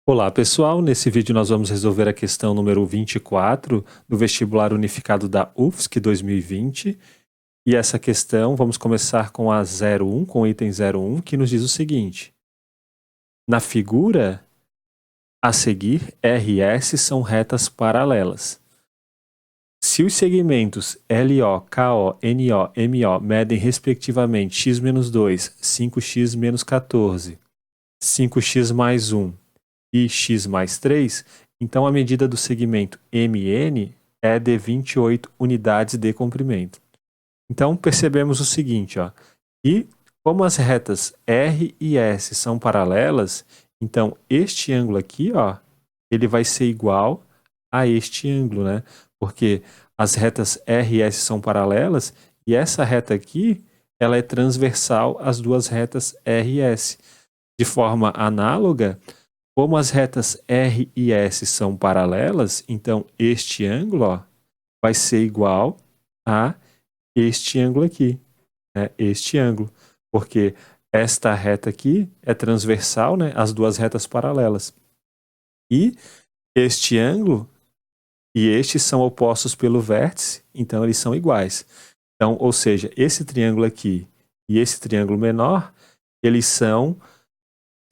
Olá pessoal, nesse vídeo nós vamos resolver a questão número 24 do vestibular unificado da UFSC 2020 e essa questão vamos começar com a 01, com o item 01, que nos diz o seguinte: na figura a seguir, R e S são retas paralelas. Se os segmentos LO, KO, NO, MO medem respectivamente x-2, 5x 14, 5x mais 1 e x mais 3, então a medida do segmento MN é de 28 unidades de comprimento. Então percebemos o seguinte, ó, e como as retas R e S são paralelas, então este ângulo aqui, ó, ele vai ser igual a este ângulo, né? Porque as retas R e S são paralelas e essa reta aqui, ela é transversal às duas retas R e S. De forma análoga, como as retas R e S são paralelas, então este ângulo, ó, vai ser igual a este ângulo aqui, né? Este ângulo, porque esta reta aqui é transversal, né, às duas retas paralelas. E este ângulo e este são opostos pelo vértice, então eles são iguais. Então, ou seja, esse triângulo aqui e esse triângulo menor, eles são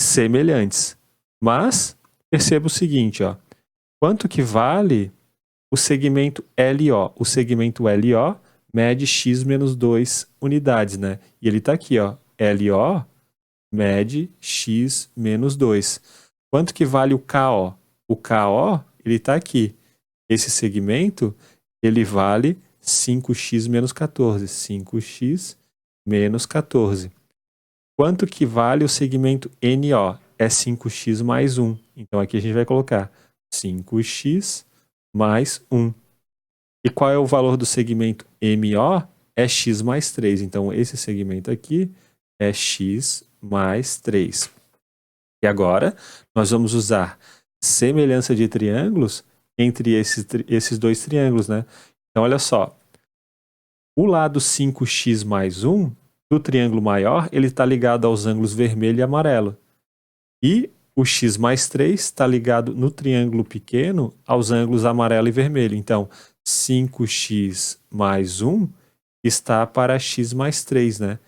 semelhantes. Mas perceba o seguinte, ó, quanto que vale o segmento LO? O segmento LO mede x menos 2 unidades, né? E ele está aqui, ó, LO mede x menos 2. Quanto que vale o KO? O KO, ele está aqui. Esse segmento, ele vale 5x menos 14. 5x menos 14. Quanto que vale o segmento NO? É 5x mais 1. Então aqui a gente vai colocar 5x mais 1. E qual é o valor do segmento MO? É x mais 3. Então esse segmento aqui é x mais 3. E agora nós vamos usar semelhança de triângulos entre esses dois triângulos, né? Então olha só, o lado 5x mais 1 do triângulo maior, ele está ligado aos ângulos vermelho e amarelo. E o x mais 3 está ligado no triângulo pequeno aos ângulos amarelo e vermelho. Então, 5x mais 1 está para x mais 3, né?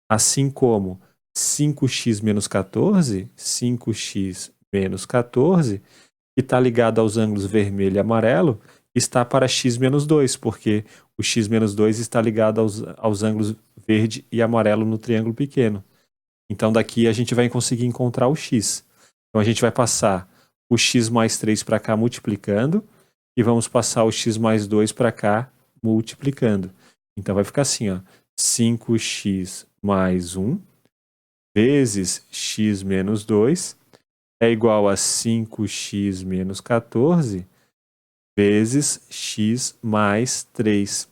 Assim como 5x menos 14, 5x menos 14, que está ligado aos ângulos vermelho e amarelo, está para x menos 2, porque o x menos 2 está ligado aos ângulos verde e amarelo no triângulo pequeno. Então daqui a gente vai conseguir encontrar o x. Então a gente vai passar o x mais 3 para cá multiplicando e vamos passar o x mais 2 para cá multiplicando. Então vai ficar assim, ó, 5x mais 1 vezes x menos 2 é igual a 5x menos 14 vezes x mais 3.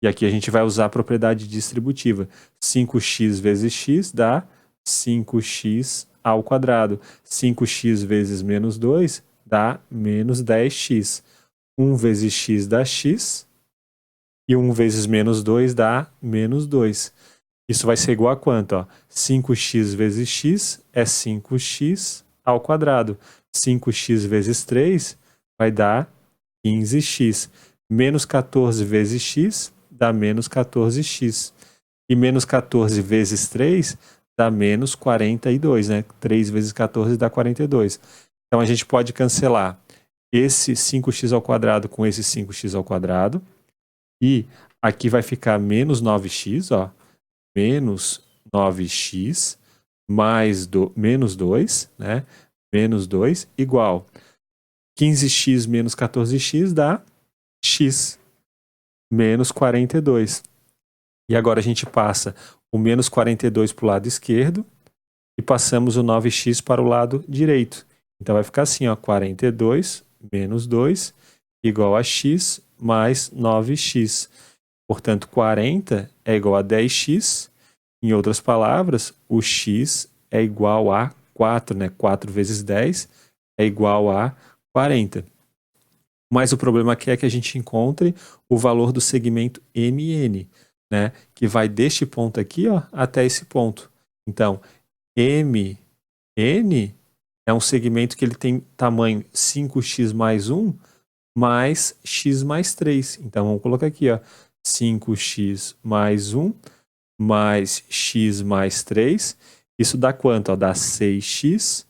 E aqui a gente vai usar a propriedade distributiva. 5x vezes x dá 5x ao quadrado. 5x vezes menos 2 dá menos 10x. 1 vezes x dá x. E 1 vezes menos 2 dá menos 2. Isso vai ser igual a quanto? Ó? 5x vezes x é 5x ao quadrado. 5x vezes 3 vai dar 15x. Menos 14 vezes x dá menos 14x. E menos 14 vezes 3 dá menos 42, né? 3 vezes 14 dá 42. Então a gente pode cancelar esse 5x ao quadrado com esse 5x ao quadrado. E aqui vai ficar menos 9x, ó. Menos 9x mais menos 2, né? Menos 2 igual 15x menos 14x dá x menos 42. E agora a gente passa o menos 42 para o lado esquerdo e passamos o 9x para o lado direito. Então vai ficar assim, ó, 42 menos 2 igual a x mais 9x. Portanto, 40 é igual a 10x. Em outras palavras, o x é igual a 4, né? 4 vezes 10 é igual a 40. Mas o problema aqui é que a gente encontre o valor do segmento MN, né? Que vai deste ponto aqui, ó, até esse ponto. Então, MN é um segmento que ele tem tamanho 5x mais 1 mais x mais 3. Então, vamos colocar aqui, ó, 5x mais 1 mais x mais 3. Isso dá quanto? Ó, dá 6x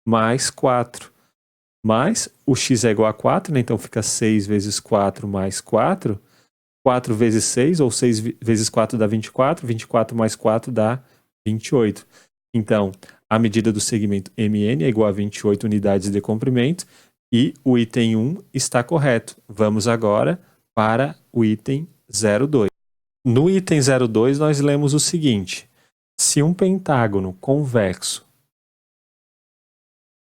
mais 4. Mas o x é igual a 4, né? Então fica 6 vezes 4 mais 4. 4 vezes 6, ou 6 vezes 4 dá 24. 24 mais 4 dá 28. Então, a medida do segmento MN é igual a 28 unidades de comprimento e o item 1 está correto. Vamos agora para o item 02. No item 02, nós lemos o seguinte: se um pentágono convexo,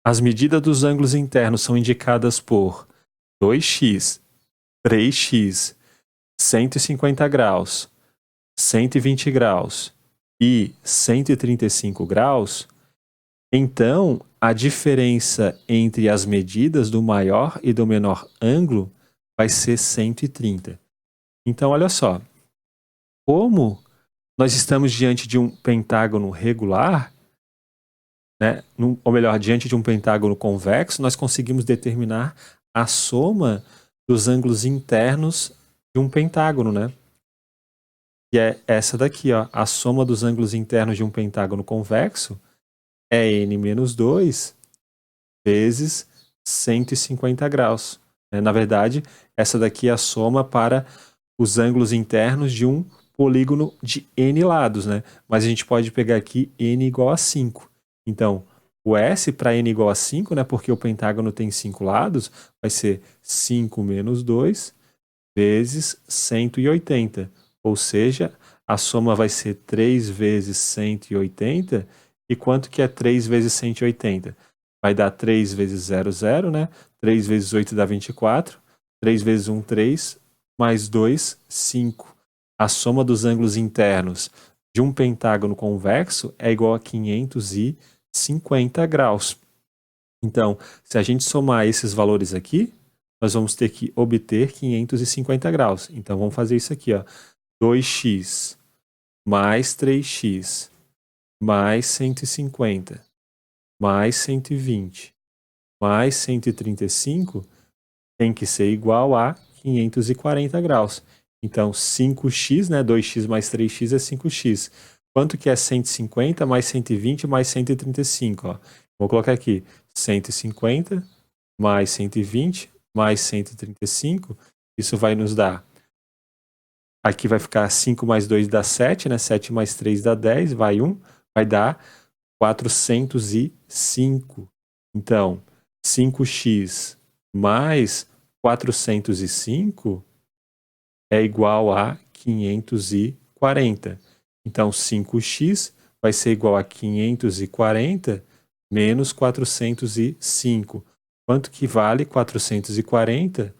as medidas dos ângulos internos são indicadas por 2x, 3x, 150 graus, 120 graus e 135 graus, então a diferença entre as medidas do maior e do menor ângulo vai ser 130. Então, olha só, como nós estamos diante de um pentágono regular, né, ou melhor, diante de um pentágono convexo, nós conseguimos determinar a soma dos ângulos internos de um pentágono, né? E é essa daqui, ó, a soma dos ângulos internos de um pentágono convexo é n menos 2 vezes 150 graus. Na verdade, essa daqui é a soma para os ângulos internos de um polígono de n lados, né? Mas a gente pode pegar aqui n igual a 5. Então, o S para n igual a 5, né, porque o pentágono tem 5 lados, vai ser 5 menos 2 vezes 180. Ou seja, a soma vai ser 3 vezes 180. E quanto que é 3 vezes 180? Vai dar 3 vezes 0, 0, né? 3 vezes 8 dá 24. 3 vezes 1, 3. Mais 2, 5. A soma dos ângulos internos de um pentágono convexo é igual a 550 graus. Então, se a gente somar esses valores aqui, nós vamos ter que obter 550 graus. Então, vamos fazer isso aqui, ó. 2x mais 3x mais 150 mais 120 mais 135 tem que ser igual a 540 graus. Então, 5x, né? 2x mais 3x é 5x. Quanto que é 150 mais 120 mais 135? Ó? Vou colocar aqui 150 mais 120 mais 135. Isso vai nos dar... Aqui vai ficar 5 mais 2 dá 7, né? 7 mais 3 dá 10, vai 1. Vai dar 405. Então, 5x mais 405 é igual a 540. Então, 5x vai ser igual a 540 menos 405. Quanto que vale 440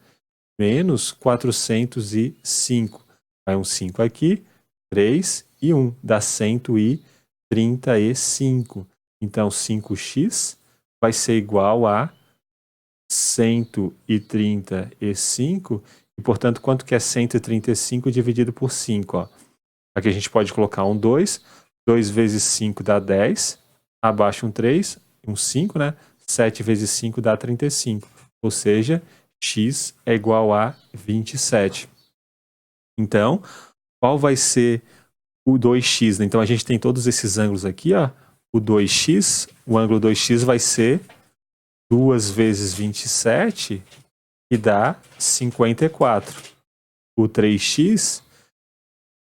menos 405? Vai um 5 aqui, 3 e 1, dá 135. Então, 5x vai ser igual a 135. E, portanto, quanto que é 135 dividido por 5? Ó? Aqui a gente pode colocar um 2. 2 vezes 5 dá 10. Abaixo um 3, um 5, né? 7 vezes 5 dá 35. Ou seja, x é igual a 27. Então, qual vai ser o 2x? Né? Então, a gente tem todos esses ângulos aqui, ó. O 2x, o ângulo 2x vai ser 2 vezes 27, que dá 54. O 3x,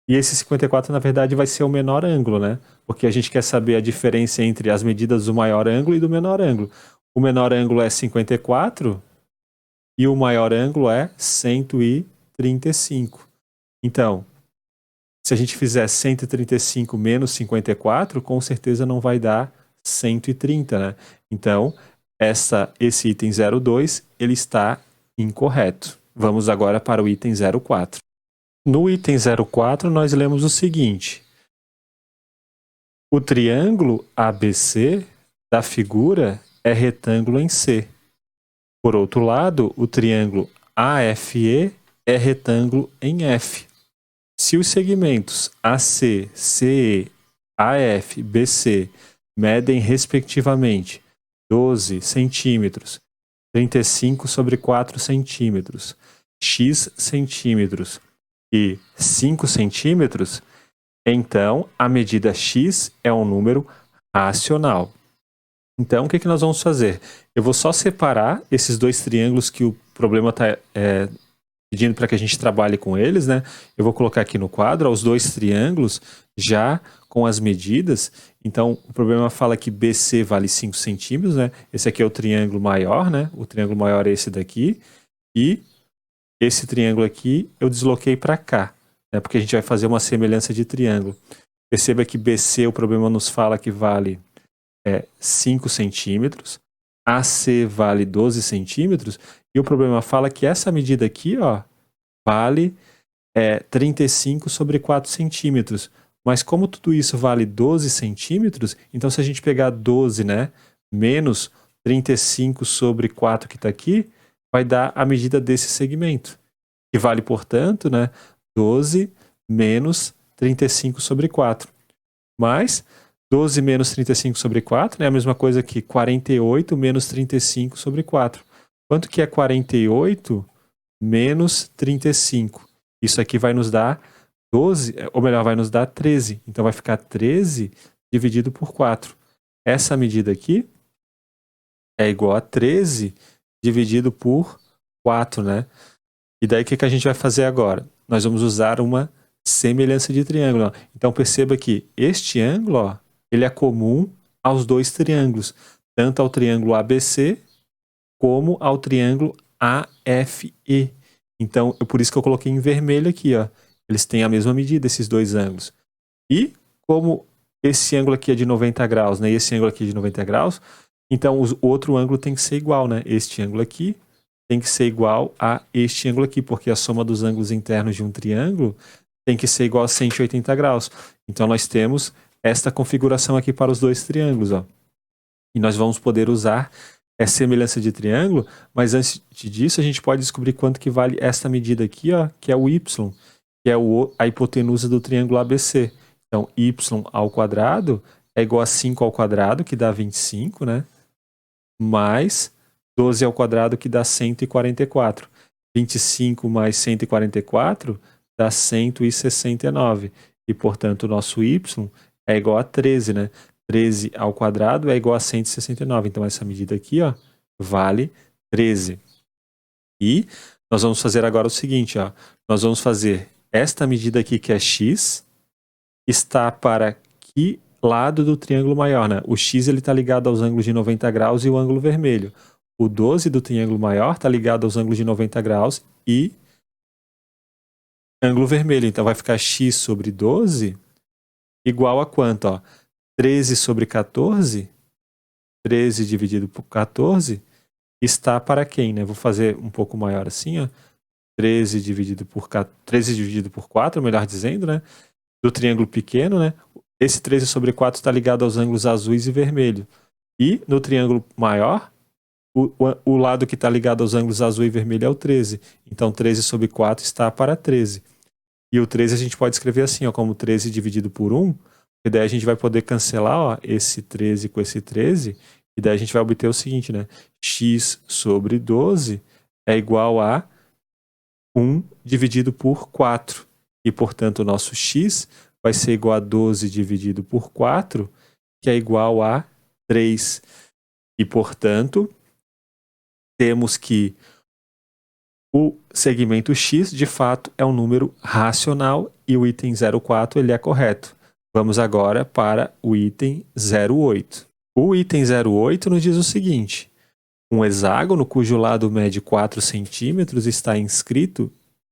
e esse 54, na verdade, vai ser o menor ângulo, né? Porque a gente quer saber a diferença entre as medidas do maior ângulo e do menor ângulo. O menor ângulo é 54 e o maior ângulo é 135. Então, se a gente fizer 135 menos 54, com certeza não vai dar 130, né? Então, esse item 02, ele está incorreto. Vamos agora para o item 04. No item 04, nós lemos o seguinte: o triângulo ABC da figura é retângulo em C. Por outro lado, o triângulo AFE é retângulo em F. Se os segmentos AC, CE, AF, BC medem, respectivamente, 12 centímetros. 35 sobre 4 centímetros. X centímetros e 5 centímetros, então a medida x é um número racional. Então, o que nós vamos fazer? Eu vou só separar esses dois triângulos que o problema está pedindo para que a gente trabalhe com eles, né? Eu vou colocar aqui no quadro os dois triângulos já com as medidas. Então, o problema fala que BC vale 5 centímetros, né? Esse aqui é o triângulo maior, né? O triângulo maior é esse daqui. E esse triângulo aqui eu desloquei para cá, né? Porque a gente vai fazer uma semelhança de triângulo. Perceba que BC, o problema nos fala que vale 5 centímetros. AC vale 12 centímetros. E o problema fala que essa medida aqui, ó, vale 35 sobre 4 centímetros. Mas como tudo isso vale 12 centímetros, então se a gente pegar 12, né, menos 35 sobre 4 que está aqui, vai dar a medida desse segmento. Que vale, portanto, né, 12 menos 35 sobre 4. Mas 12 menos 35 sobre 4, né, é a mesma coisa que 48 menos 35 sobre 4. Quanto que é 48 menos 35? Isso aqui vai nos dar 12, ou melhor, vai nos dar 13. Então vai ficar 13 dividido por 4. Essa medida aqui é igual a 13 dividido por 4, né? E daí o que a gente vai fazer agora? Nós vamos usar uma semelhança de triângulo. Ó. Então perceba que este ângulo, ó, ele é comum aos dois triângulos, tanto ao triângulo ABC como ao triângulo AFE. Então, por isso que eu coloquei em vermelho aqui, ó. Eles têm a mesma medida, esses dois ângulos. E como esse ângulo aqui é de 90 graus, né, e esse ângulo aqui é de 90 graus, então o outro ângulo tem que ser igual, né? Este ângulo aqui tem que ser igual a este ângulo aqui, porque a soma dos ângulos internos de um triângulo tem que ser igual a 180 graus. Então, nós temos esta configuração aqui para os dois triângulos, ó. E nós vamos poder usar essa semelhança de triângulo, mas antes disso a gente pode descobrir quanto que vale esta medida aqui, ó, que é o y, que é a hipotenusa do triângulo ABC. Então, y ao quadrado é igual a 5 ao quadrado, que dá 25, né? Mais 12 ao quadrado, que dá 144. 25 mais 144 dá 169. E, portanto, o nosso y é igual a 13, né? 13 ao quadrado é igual a 169. Então, essa medida aqui, ó, vale 13. E nós vamos fazer agora o seguinte, ó. Nós vamos fazer esta medida aqui, que é x, está para que lado do triângulo maior, né? O x está ligado aos ângulos de 90 graus e o ângulo vermelho. O 12 do triângulo maior está ligado aos ângulos de 90 graus e ângulo vermelho. Então, vai ficar x sobre 12 igual a quanto? Ó? 13 sobre 14, 13 dividido por 14, está para quem? Né? Vou fazer um pouco maior assim, ó. 13 dividido por 4, melhor dizendo, né? Do triângulo pequeno, né? Esse 13 sobre 4 está ligado aos ângulos azuis e vermelho. E no triângulo maior, o lado que está ligado aos ângulos azul e vermelho é o 13. Então, 13 sobre 4 está para 13. E o 13 a gente pode escrever assim, ó, como 13 dividido por 1. E daí a gente vai poder cancelar, ó, esse 13 com esse 13. E daí a gente vai obter o seguinte, né? X sobre 12 é igual a 1 dividido por 4. E, portanto, o nosso x vai ser igual a 12 dividido por 4, que é igual a 3. E, portanto, temos que o segmento x, de fato, é um número racional e o item 04 ele é correto. Vamos agora para o item 08. O item 08 nos diz o seguinte: um hexágono cujo lado mede 4 centímetros está inscrito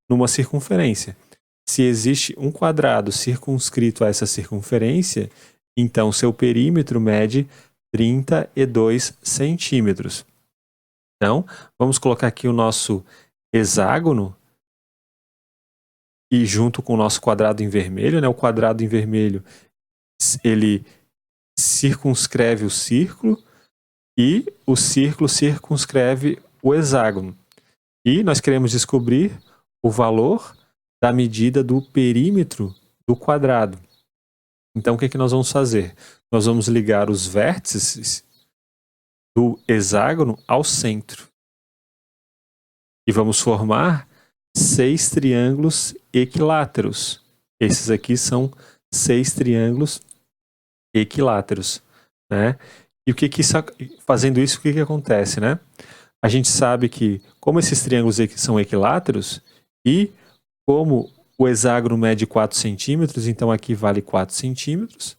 numa circunferência. Se existe um quadrado circunscrito a essa circunferência, então seu perímetro mede 32 centímetros. Então, vamos colocar aqui o nosso hexágono e junto com o nosso quadrado em vermelho, né? O quadrado em vermelho, ele circunscreve o círculo e o círculo circunscreve o hexágono. E nós queremos descobrir o valor da medida do perímetro do quadrado. Então, o que nós vamos fazer? Nós vamos ligar os vértices do hexágono ao centro. E vamos formar 6 triângulos equiláteros. Esses aqui são 6 triângulos equiláteros, né? E fazendo isso, o que acontece, né? A gente sabe que, como esses triângulos são equiláteros, e como o hexágono mede 4 centímetros, então aqui vale 4 centímetros,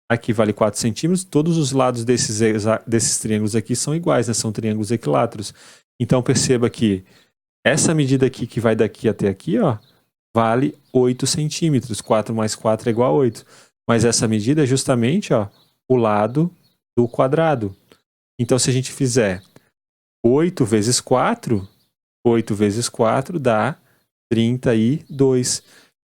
aqui vale 4 centímetros, todos os lados desses triângulos aqui são iguais, né? São triângulos equiláteros. Então perceba que essa medida aqui, que vai daqui até aqui, ó, vale 8 centímetros. 4 mais 4 é igual a 8. Mas essa medida é justamente, ó, o lado do quadrado. Então, se a gente fizer 8 vezes 4, 8 vezes 4 dá 32.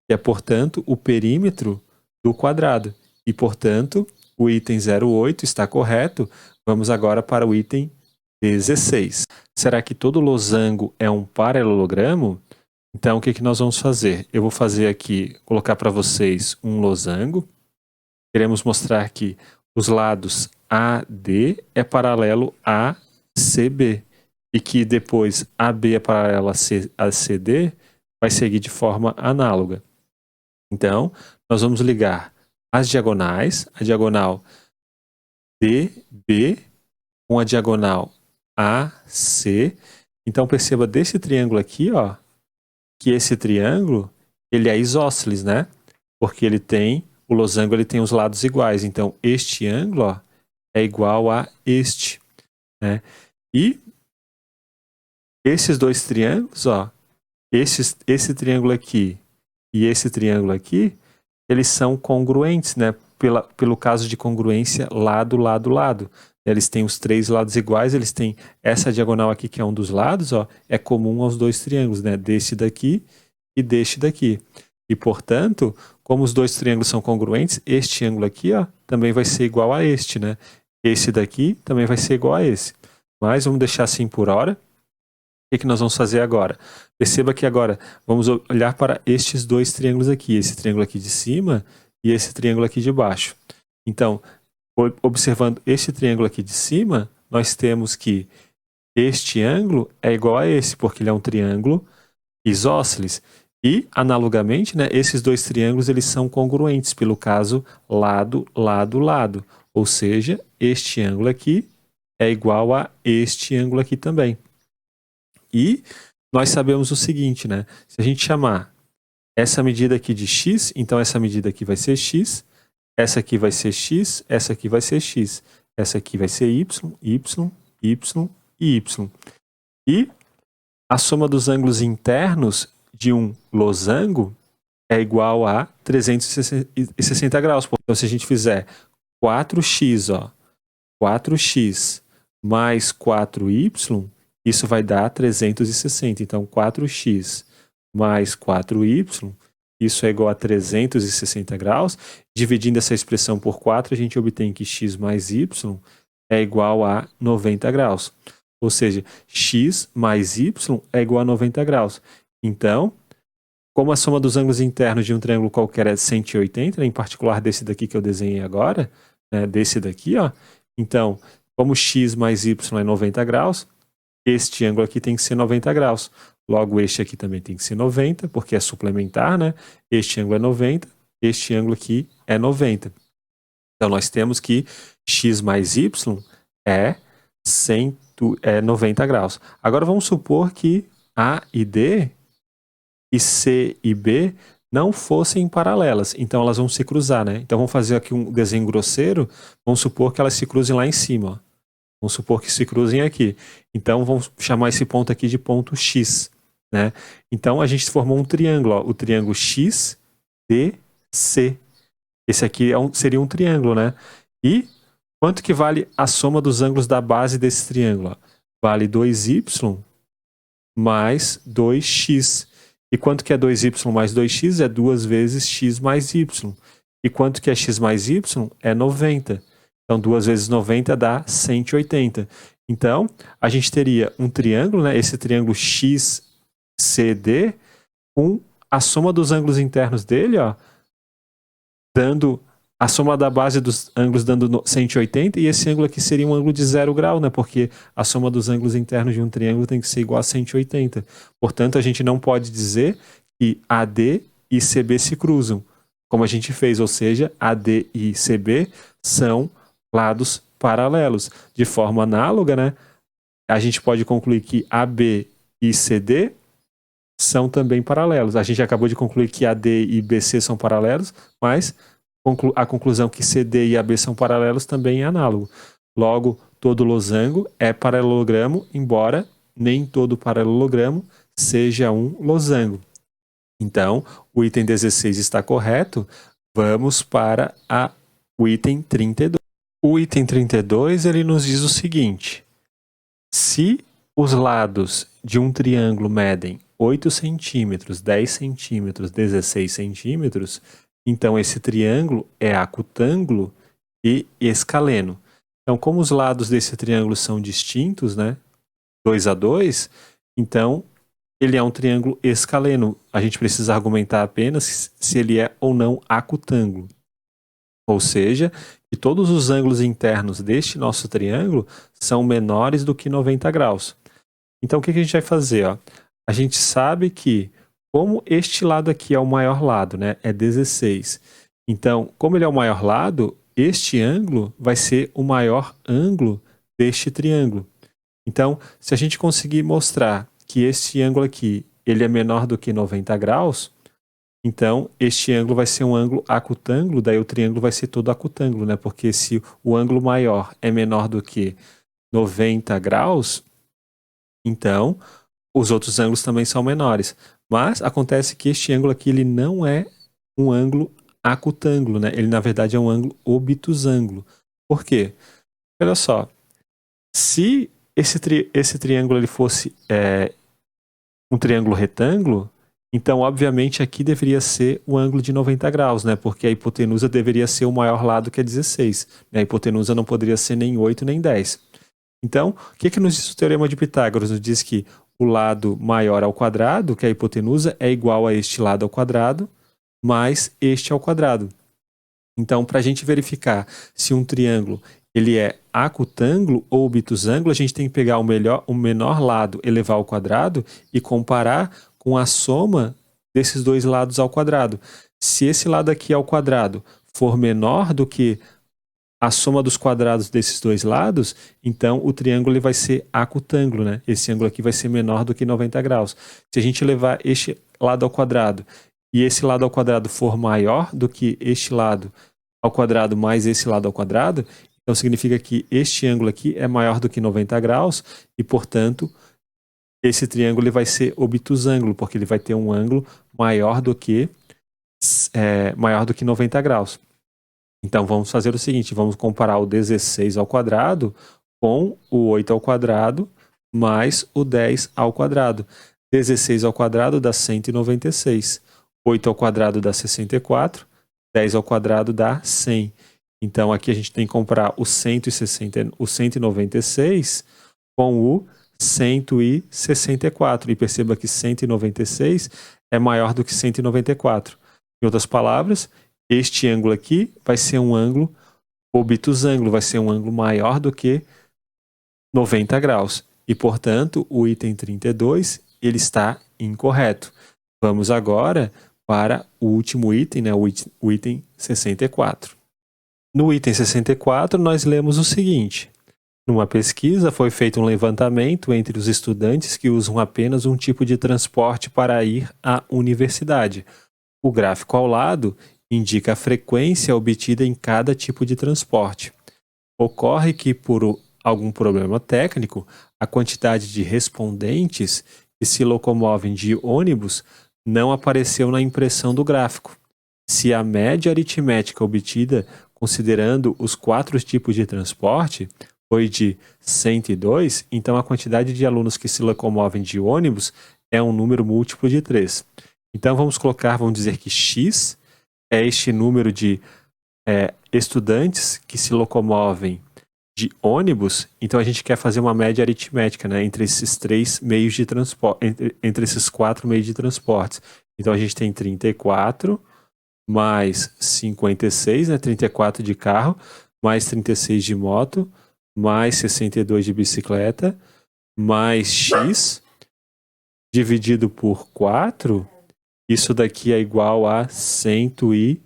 Que é, portanto, o perímetro do quadrado. E, portanto, o item 08 está correto. Vamos agora para o item 16. Será que todo losango é um paralelogramo? Então, o que nós vamos fazer? Eu vou fazer aqui, colocar para vocês um losango. Queremos mostrar que os lados AD é paralelo a CB. E que depois AB é paralelo a CD, vai seguir de forma análoga. Então, nós vamos ligar as diagonais, a diagonal DB com a diagonal AC. Então, perceba desse triângulo aqui, ó, que esse triângulo, ele é isósceles, né? Porque o losango ele tem os lados iguais. Então, este ângulo, ó, é igual a este, né? E esses dois triângulos, ó, esse triângulo aqui e esse triângulo aqui, eles são congruentes, né? Pelo caso de congruência lado, lado, lado. Eles têm os 3 lados iguais, eles têm essa diagonal aqui, que é um dos lados, ó, é comum aos dois triângulos, né? Deste daqui e deste daqui. E, portanto, como os dois triângulos são congruentes, este ângulo aqui, ó, também vai ser igual a este, né? Esse daqui também vai ser igual a esse. Mas vamos deixar assim por hora. O que nós vamos fazer agora? Perceba que agora vamos olhar para estes dois triângulos aqui. Esse triângulo aqui de cima e esse triângulo aqui de baixo. Então, observando este triângulo aqui de cima, nós temos que este ângulo é igual a esse, porque ele é um triângulo isósceles. E, analogamente, né, esses dois triângulos eles são congruentes, pelo caso lado, lado, lado. Ou seja, este ângulo aqui é igual a este ângulo aqui também. E nós sabemos o seguinte, né? Se a gente chamar essa medida aqui de x, então essa medida aqui vai ser x, essa aqui vai ser x, essa aqui vai ser x, essa aqui vai ser y, y, y e y. E a soma dos ângulos internos de um losango é igual a 360 graus. Então, se a gente fizer 4x, ó, 4x mais 4y, isso vai dar 360. Então, 4x mais 4y, isso é igual a 360 graus. Dividindo essa expressão por 4, a gente obtém que x mais y é igual a 90 graus. Ou seja, x mais y é igual a 90 graus. Então, como a soma dos ângulos internos de um triângulo qualquer é 180, né, em particular desse daqui que eu desenhei agora, né, desse daqui, ó, então, como x mais y é 90 graus, este ângulo aqui tem que ser 90 graus. Logo, este aqui também tem que ser 90, porque é suplementar, né? Este ângulo é 90, este ângulo aqui é 90. Então, nós temos que x mais y é 90 graus. Agora, vamos supor que A e D e C e B não fossem paralelas. Então, elas vão se cruzar, né? Então, vamos fazer aqui um desenho grosseiro. Vamos supor que elas se cruzem lá em cima, ó. Vamos supor que se cruzem aqui. Então, vamos chamar esse ponto aqui de ponto X, né? Então, a gente formou um triângulo, ó, o triângulo XDC. Esse aqui seria um triângulo, né? E quanto que vale a soma dos ângulos da base desse triângulo? Ó? Vale 2y mais 2x. E quanto que é 2y mais 2x? É 2 vezes x mais y. E quanto que é x mais y? É 90. Então, 2 vezes 90 dá 180. Então, a gente teria um triângulo, né? Esse triângulo XCD, com a soma dos ângulos internos dele, ó, dando a soma da base dos ângulos dando 180, e esse ângulo aqui seria um ângulo de 0 grau, né? Porque a soma dos ângulos internos de um triângulo tem que ser igual a 180. Portanto, a gente não pode dizer que AD e CB se cruzam, como a gente fez, ou seja, AD e CB são lados paralelos. De forma análoga, né? A gente pode concluir que AB e CD são também paralelos. A gente acabou de concluir que AD e BC são paralelos, mas a conclusão que CD e AB são paralelos também é análogo. Logo, todo losango é paralelogramo, embora nem todo paralelogramo seja um losango. Então, o item 16 está correto. Vamos para o item 32. O item 32, ele nos diz o seguinte: se os lados de um triângulo medem 8 centímetros, 10 centímetros, 16 centímetros, então esse triângulo é acutângulo e escaleno. Então, como os lados desse triângulo são distintos, né, 2 a 2, então ele é um triângulo escaleno. A gente precisa argumentar apenas se ele é ou não acutângulo. Ou seja, que todos os ângulos internos deste nosso triângulo são menores do que 90 graus. Então, o que a gente vai fazer? Ó? A gente sabe que, como este lado aqui é o maior lado, né, é 16. Então, como ele é o maior lado, este ângulo vai ser o maior ângulo deste triângulo. Então, se a gente conseguir mostrar que este ângulo aqui ele é menor do que 90 graus, então este ângulo vai ser um ângulo acutângulo, daí o triângulo vai ser todo acutângulo, né? Porque se o ângulo maior é menor do que 90 graus, então os outros ângulos também são menores. Mas acontece que este ângulo aqui ele não é um ângulo acutângulo, né? Ele na verdade é um ângulo obtusângulo. Por quê? Olha só, se esse triângulo ele fosse um triângulo retângulo, então obviamente aqui deveria ser o ângulo de 90 graus, né? Porque a hipotenusa deveria ser o maior lado, que é 16. Né? A hipotenusa não poderia ser nem 8 nem 10. Então, o que nos diz o teorema de Pitágoras? Nos diz que o lado maior ao quadrado, que é a hipotenusa, é igual a este lado ao quadrado, mais este ao quadrado. Então, para a gente verificar se um triângulo ele é acutângulo ou obtusângulo, a gente tem que pegar o menor lado, elevar ao quadrado e comparar com a soma desses dois lados ao quadrado. Se esse lado aqui ao quadrado for menor do que a soma dos quadrados desses dois lados, então o triângulo ele vai ser acutângulo, né? Esse ângulo aqui vai ser menor do que 90 graus. Se a gente levar este lado ao quadrado e esse lado ao quadrado for maior do que este lado ao quadrado mais esse lado ao quadrado, então significa que este ângulo aqui é maior do que 90 graus e, portanto, esse triângulo ele vai ser obtusângulo, porque ele vai ter um ângulo maior do que 90 graus. Então vamos fazer o seguinte, vamos comparar o 16 ao quadrado com o 8 ao quadrado mais o 10 ao quadrado. 16 ao quadrado dá 196, 8 ao quadrado dá 64, 10 ao quadrado dá 100. Então aqui a gente tem que comparar o 196 com o 164. E perceba que 196 é maior do que 194. Em outras palavras, este ângulo aqui vai ser um ângulo obtusângulo, vai ser um ângulo maior do que 90 graus. E, portanto, o item 32 ele está incorreto. Vamos agora para o último item, né, o item 64. No item 64, nós lemos o seguinte: numa pesquisa foi feito um levantamento entre os estudantes que usam apenas um tipo de transporte para ir à universidade. O gráfico ao lado indica a frequência obtida em cada tipo de transporte. Ocorre que, por algum problema técnico, a quantidade de respondentes que se locomovem de ônibus não apareceu na impressão do gráfico. Se a média aritmética obtida considerando os 4 tipos de transporte foi de 102, então a quantidade de alunos que se locomovem de ônibus é um número múltiplo de 3. Então vamos dizer que x é este número de estudantes que se locomovem de ônibus. Então a gente quer fazer uma média aritmética, né, entre esses 3 meios de transporte, entre esses 4 meios de transporte. Então a gente tem 34 mais 56, né? 34 de carro, mais 36 de moto, mais 62 de bicicleta, mais x, dividido por 4, isso daqui é igual a 102,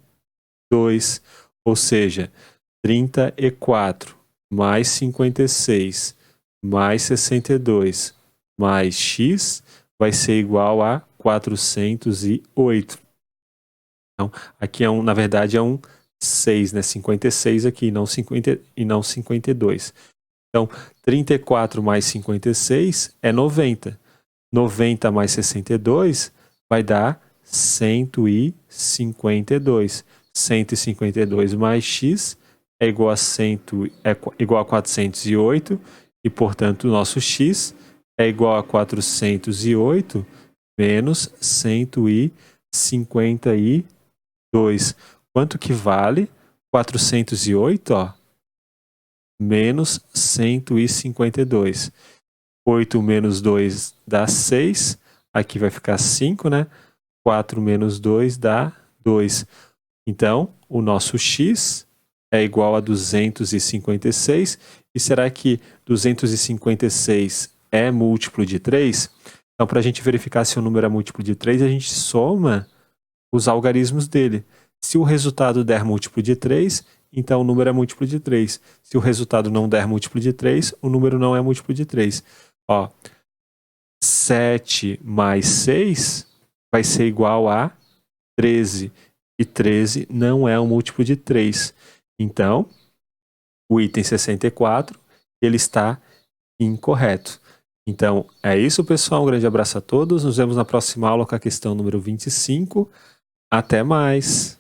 ou seja, 34 mais 56 mais 62 mais x vai ser igual a 408. Então, aqui na verdade é um 6, né? 56 aqui, não 52. Então, 34 mais 56 é 90. 90 mais 62 vai dar 152. 152 mais x é igual a 408 e, portanto, o nosso x é igual a 408 menos 152. Quanto que vale 408, ó, menos 152? 8 menos 2 dá 6. Aqui vai ficar 5, né? 4 menos 2 dá 2. Então, o nosso x é igual a 256. E será que 256 é múltiplo de 3? Então, para a gente verificar se o número é múltiplo de 3, a gente soma os algarismos dele. Se o resultado der múltiplo de 3, então o número é múltiplo de 3. Se o resultado não der múltiplo de 3, o número não é múltiplo de 3. Ó, 7 mais 6 vai ser igual a 13. E 13 não é um múltiplo de 3. Então, o item 64, ele está incorreto. Então, é isso, pessoal. Um grande abraço a todos. Nos vemos na próxima aula com a questão número 25. Até mais!